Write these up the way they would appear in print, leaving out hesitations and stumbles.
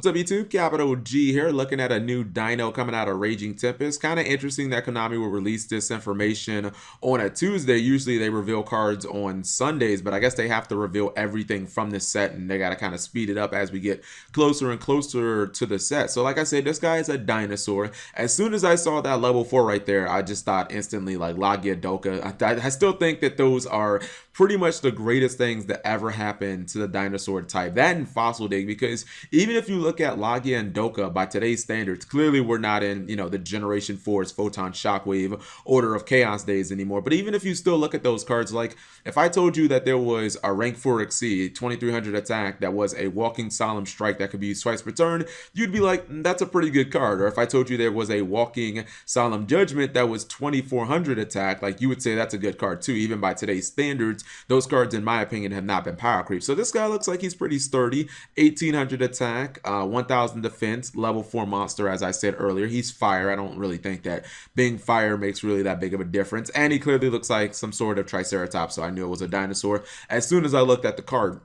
What's up, YouTube? Capital G here, looking at a new Dino coming out of Raging Tempest. Kind of interesting that Konami will release this information on a Tuesday. Usually they reveal cards on Sundays, but I guess they have to reveal everything from this set, and they got to kind of speed it up as we get closer and closer to the set. So like I said, this guy is a dinosaur. As soon as I saw that level 4 right there, I just thought instantly like Lagia Doka. I still think that those are pretty much the greatest things that ever happened to the dinosaur type. That and Fossil Dig, because even if you look at Lagia and Doka by today's standards, clearly we're not in, the Generation 4's Photon Shockwave Order of Chaos days anymore. But even if you still look at those cards, like if I told you that there was a rank 4 Exceed 2300 attack that was a walking solemn strike that could be used twice per turn, you'd be like, that's a pretty good card. Or if I told you there was a walking solemn judgment that was 2400 attack, like you would say that's a good card too. Even by today's standards, those cards in my opinion have not been power creep. So this guy looks like he's pretty sturdy. 1800 attack, 1000 defense, level 4 monster. As I said earlier, he's fire. I don't really think that being fire makes really that big of a difference, and he clearly looks like some sort of triceratops, so I knew it was a dinosaur as soon as I looked at the card.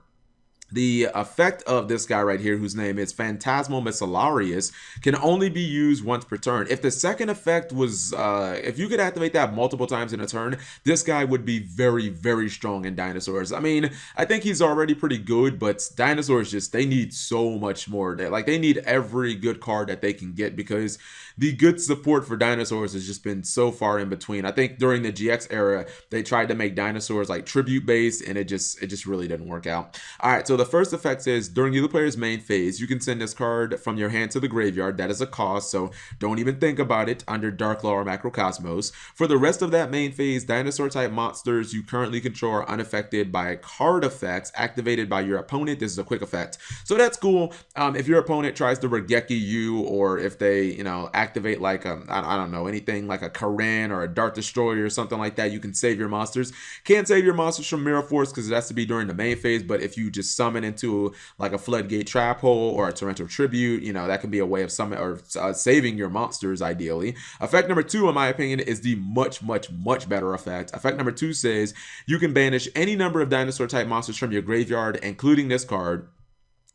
The effect of this guy right here, whose name is Phantasmal Miscellasaurus, can only be used once per turn. If the second effect was, if you could activate that multiple times in a turn, this guy would be very, very strong in dinosaurs. I mean, I think he's already pretty good, but dinosaurs just, they need so much more. They need every good card that they can get, because the good support for dinosaurs has just been so far in between. I think during the GX era, they tried to make dinosaurs like tribute based, and it just really didn't work out. All right, so the first effect says, during the player's main phase, you can send this card from your hand to the graveyard. That is a cost, so don't even think about it under Dark Law or Macrocosmos. For the rest of that main phase, dinosaur type monsters you currently control are unaffected by card effects activated by your opponent. This is a quick effect, so that's cool. If your opponent tries to Regeki you, or if they activate like I don't know, anything like a Karen or a Dart Destroyer or something like that, you can save your monsters. Can't save your monsters from Mirror Force because it has to be during the main phase, but if you just summon into like a Floodgate Trap Hole or a Torrential Tribute, that can be a way of summon or saving your monsters ideally. Effect number 2, in my opinion, is the much better effect. Effect number 2 says you can banish any number of dinosaur type monsters from your graveyard, including this card.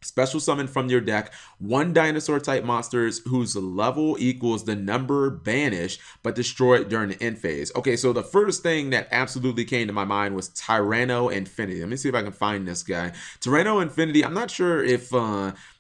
Special summon from your deck 1 dinosaur type monsters whose level equals the number banished but destroyed during the end phase. Okay, so the first thing that absolutely came to my mind was Tyranno Infinity. Let me see if I can find this guy. Tyranno Infinity, I'm not sure if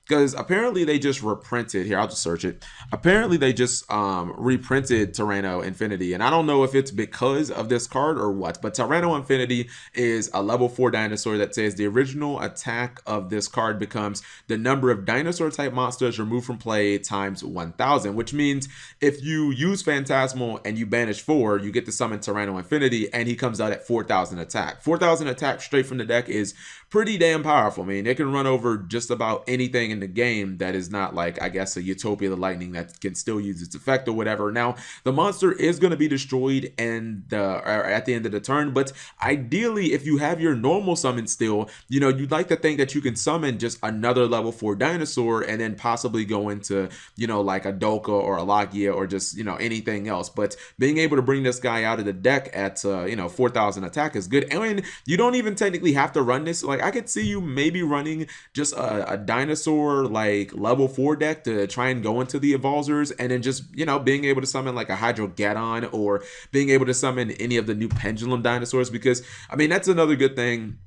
because apparently they just reprinted, here I'll just search it, apparently they just reprinted Tyranno Infinity, and I don't know if it's because of this card or what, but Tyranno Infinity is a level 4 dinosaur that says the original attack of this card becomes the number of dinosaur type monsters removed from play times 1000, which means if you use Phantasmal and you banish 4, you get to summon Tyranno Infinity, and he comes out at 4000 attack. 4000 attack straight from the deck is pretty damn powerful. I mean, it can run over just about anything in the game that is not like, I guess, a Utopia the Lightning that can still use its effect or whatever. Now, the monster is going to be destroyed at the end of the turn, but ideally, if you have your normal summon still, you'd like to think that you can summon just another level 4 dinosaur and then possibly go into, like a Doka or a Lagia or just, anything else. But being able to bring this guy out of the deck at, 4000 attack is good. And you don't even technically have to run this. Like, I could see you maybe running just a dinosaur like level 4 deck to try and go into the Evolzers, and then just being able to summon like a Hydrogadon, or being able to summon any of the new Pendulum dinosaurs, because I mean that's another good thing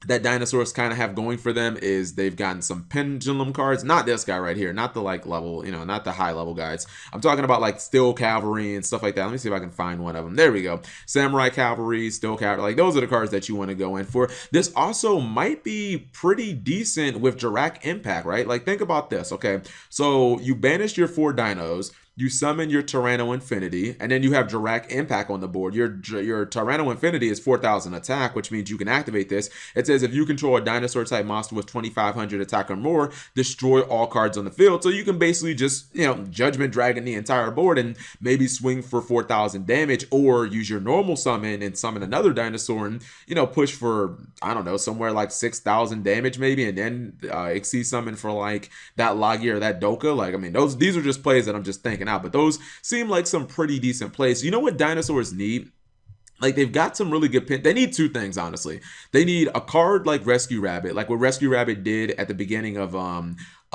that dinosaurs kind of have going for them, is they've gotten some pendulum cards. Not this guy right here, not the like level, not the high level guys. I'm talking about like Steel Cavalry and stuff like that. Let me see if I can find one of them. There we go. Samurai Cavalry, Steel Cavalry, like those are the cards that you want to go in for. This also might be pretty decent with Dirac Impact, right? Like think about this. Okay, so you banish your 4 dinos, you summon your Tyranno Infinity, and then you have Dirac Impact on the board. Your Tyranno Infinity is 4000 attack, which means you can activate this. It says if you control a dinosaur type monster with 2500 attack or more, destroy all cards on the field. So you can basically just, Judgment Dragon the entire board and maybe swing for 4000 damage, or use your normal summon and summon another dinosaur and, push for, I don't know, somewhere like 6000 damage maybe, and then Exceed summon for like that Lagia or that Doka. Like, I mean, these are just plays that I'm just thinking out, but those seem like some pretty decent plays. You know what dinosaurs need? Like, they've got some really good they need 2 things, honestly. They need a card like Rescue Rabbit, like what Rescue Rabbit did at the beginning of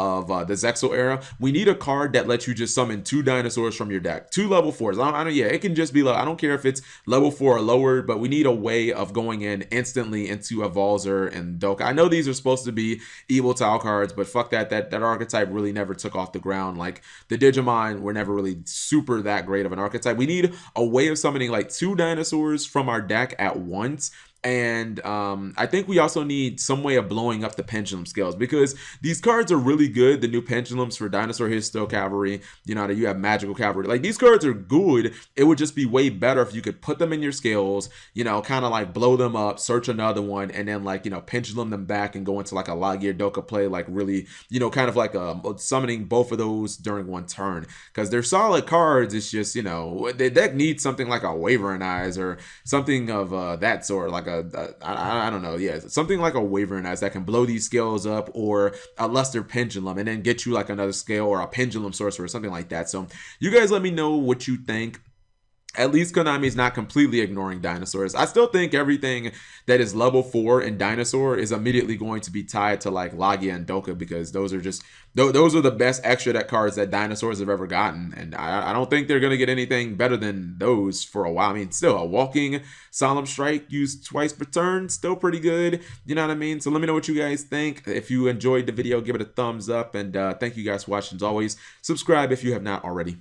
of the Zexal era. We need a card that lets you just summon 2 dinosaurs from your deck, 2 level 4s. Yeah, it can just be low. I don't care if it's level 4 or lower, but we need a way of going in instantly into a Volzer and Doka. I know these are supposed to be evil tile cards, but fuck that. That archetype really never took off the ground. Like the Digimon were never really super that great of an archetype. We need a way of summoning like 2 dinosaurs from our deck at once. And I think we also need some way of blowing up the pendulum scales, because these cards are really good. The new pendulums for Dinosaur Histo Cavalry, you know, you have Magical Cavalry. Like these cards are good. It would just be way better if you could put them in your scales, you know, kind of like blow them up, search another one, and then like, you know, pendulum them back and go into like a Lagia Doka play, like really, you know, kind of like summoning both of those during one turn, because they're solid cards. It's just, you know, the deck needs something like a Wavering Eyes or something of that sort, like I don't know, yeah, something like a Wavering Eyes that can blow these scales up, or a Luster Pendulum and then get you like another scale, or a Pendulum Sorcerer or something like that. So you guys let me know what you think. At least Konami's not completely ignoring dinosaurs. I still think everything that is level 4 in Dinosaur is immediately going to be tied to like Lagia and Doka, because those are just those are the best extra deck cards that dinosaurs have ever gotten, and I don't think they're gonna get anything better than those for a while. I mean, still a walking Solemn Strike used twice per turn, still pretty good. You know what I mean? So let me know what you guys think. If you enjoyed the video, give it a thumbs up, and thank you guys for watching. As always, subscribe if you have not already.